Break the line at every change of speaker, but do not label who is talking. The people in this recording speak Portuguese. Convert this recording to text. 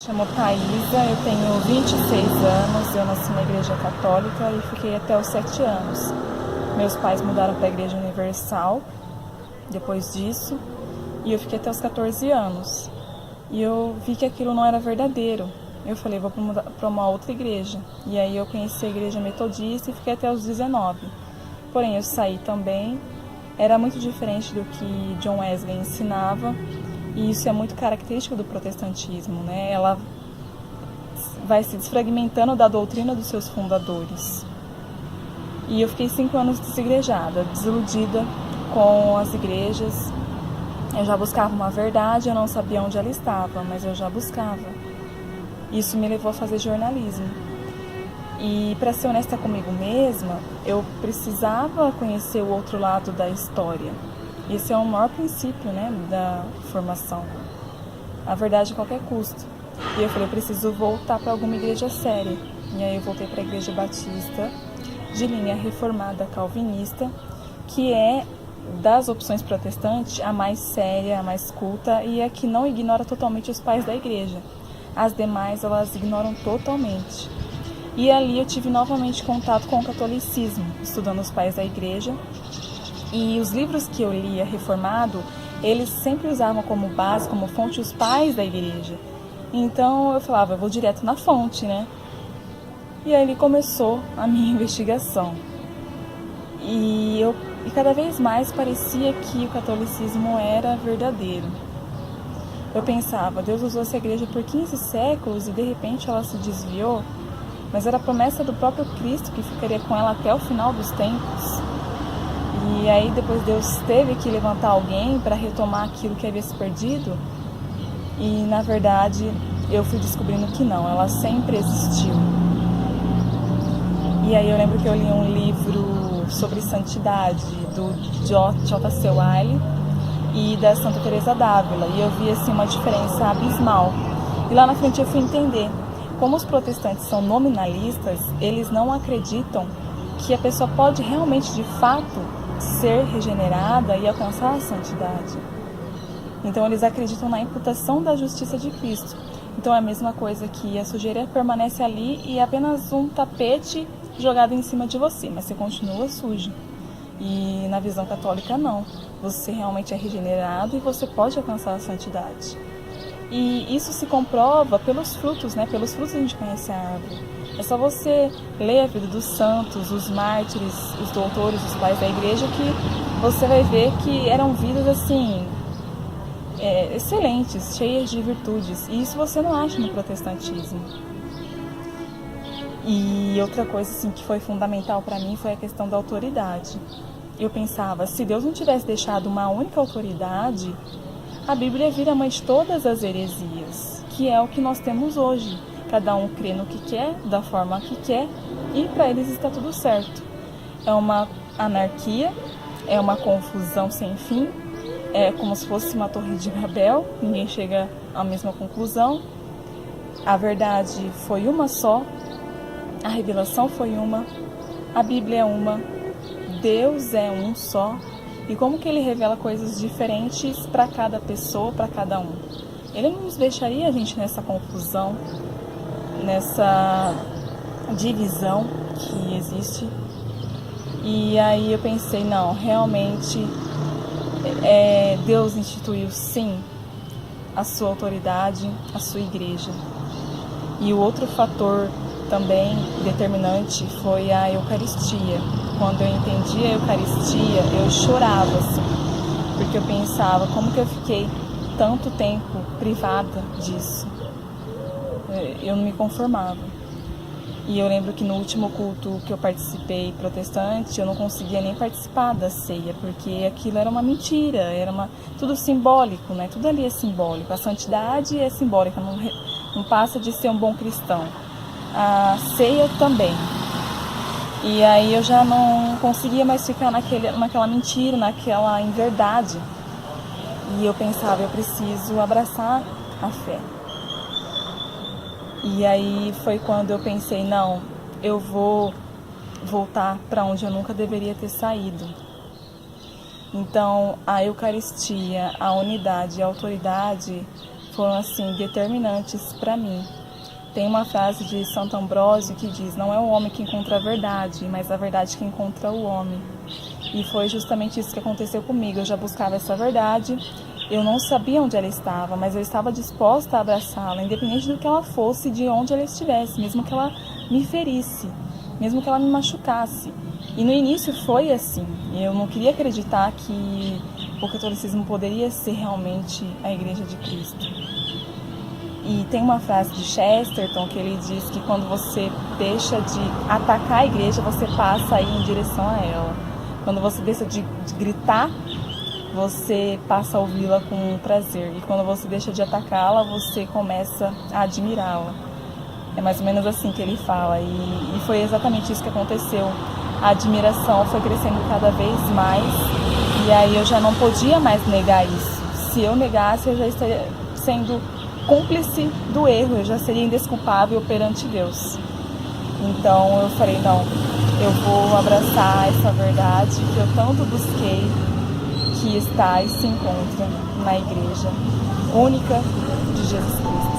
Chamo Thaisa, eu tenho 26 anos, eu nasci na Igreja Católica e fiquei até os 7 anos. Meus pais mudaram para a Igreja Universal depois disso e eu fiquei até os 14 anos. E eu vi que aquilo não era verdadeiro. Eu falei, vou para uma outra igreja. E aí eu conheci a Igreja Metodista e fiquei até os 19. Porém, eu saí também. Era muito diferente do que John Wesley ensinava. E isso é muito característico do protestantismo, né? Ela vai se desfragmentando da doutrina dos seus fundadores. E eu fiquei 5 anos desigrejada, desiludida com as igrejas. Eu já buscava uma verdade, eu não sabia onde ela estava, mas eu já buscava. Isso me levou a fazer jornalismo. E para ser honesta comigo mesma, eu precisava conhecer o outro lado da história. Esse é o maior princípio, né, da formação. A verdade a qualquer custo. E eu falei, eu preciso voltar para alguma igreja séria. E aí eu voltei para a Igreja Batista, de linha reformada calvinista, que é, das opções protestantes, a mais séria, a mais culta e a que não ignora totalmente os pais da igreja. As demais, elas ignoram totalmente. E ali eu tive novamente contato com o catolicismo, estudando os pais da igreja. E os livros que eu lia reformado, eles sempre usavam como base, como fonte, os pais da igreja. Então eu falava, eu vou direto na fonte, né? E aí começou a minha investigação. E cada vez mais parecia que o catolicismo era verdadeiro. Eu pensava, Deus usou essa igreja por 15 séculos e de repente ela se desviou, mas era a promessa do próprio Cristo que ficaria com ela até o final dos tempos. E aí depois Deus teve que levantar alguém para retomar aquilo que havia se perdido. E na verdade eu fui descobrindo que não, ela sempre existiu. E aí eu lembro que eu li um livro sobre santidade do J.C. Ryle e da Santa Teresa d'Ávila. E eu vi assim uma diferença abismal. E lá na frente eu fui entender. Como os protestantes são nominalistas, eles não acreditam que a pessoa pode realmente, de fato, ser regenerada e alcançar a santidade. Então eles acreditam na imputação da justiça de Cristo. Então é a mesma coisa que a sujeira permanece ali e é apenas um tapete jogado em cima de você, mas você continua sujo. E na visão católica não, você realmente é regenerado e você pode alcançar a santidade. E isso se comprova pelos frutos, né? Pelos frutos a gente conhece a árvore. É só você ler a vida dos santos, os mártires, os doutores, os pais da igreja, que você vai ver que eram vidas assim, excelentes, cheias de virtudes. E isso você não acha no protestantismo. E outra coisa assim, que foi fundamental para mim foi a questão da autoridade. Eu pensava, se Deus não tivesse deixado uma única autoridade, a Bíblia vira mãe de todas as heresias, que é o que nós temos hoje. Cada um crê no que quer, da forma que quer, e para eles está tudo certo. É uma anarquia, é uma confusão sem fim, é como se fosse uma torre de Babel, ninguém chega à mesma conclusão. A verdade foi uma só, a revelação foi uma, a Bíblia é uma, Deus é um só. E como que ele revela coisas diferentes para cada pessoa, para cada um? Ele não nos deixaria a gente nessa confusão, nessa divisão que existe. E aí eu pensei, não, realmente Deus instituiu sim a sua autoridade, a sua igreja. E o outro fator também determinante foi a Eucaristia. Quando eu entendi a Eucaristia, eu chorava, assim, porque eu pensava, como que eu fiquei tanto tempo privada disso? Eu não me conformava. E eu lembro que no último culto que eu participei protestante, eu não conseguia nem participar da ceia, porque aquilo era uma mentira, tudo simbólico, né? Tudo ali é simbólico. A santidade é simbólica, não passa de ser um bom cristão. A ceia também. E aí eu já não conseguia mais ficar naquela mentira, naquela inverdade. E eu pensava, eu preciso abraçar a fé. E aí foi quando eu pensei, não, eu vou voltar para onde eu nunca deveria ter saído. Então a Eucaristia, a unidade e a autoridade foram assim determinantes para mim. Tem uma frase de Santo Ambrósio que diz: não é o homem que encontra a verdade, mas a verdade que encontra o homem. E foi justamente isso que aconteceu comigo. Eu já buscava essa verdade, eu não sabia onde ela estava, mas eu estava disposta a abraçá-la, independente do que ela fosse, de onde ela estivesse, mesmo que ela me ferisse, mesmo que ela me machucasse. E no início foi assim. Eu não queria acreditar que o catolicismo poderia ser realmente a Igreja de Cristo. E tem uma frase de Chesterton que ele diz que quando você deixa de atacar a igreja, você passa a ir em direção a ela. Quando você deixa de gritar, você passa a ouvi-la com prazer. E quando você deixa de atacá-la, você começa a admirá-la. É mais ou menos assim que ele fala. E foi exatamente isso que aconteceu. A admiração foi crescendo cada vez mais. E aí eu já não podia mais negar isso. Se eu negasse, eu já estaria sendo cúmplice do erro, eu já seria indesculpável perante Deus. Então eu falei, não, eu vou abraçar essa verdade que eu tanto busquei, que está e se encontra na Igreja única de Jesus Cristo.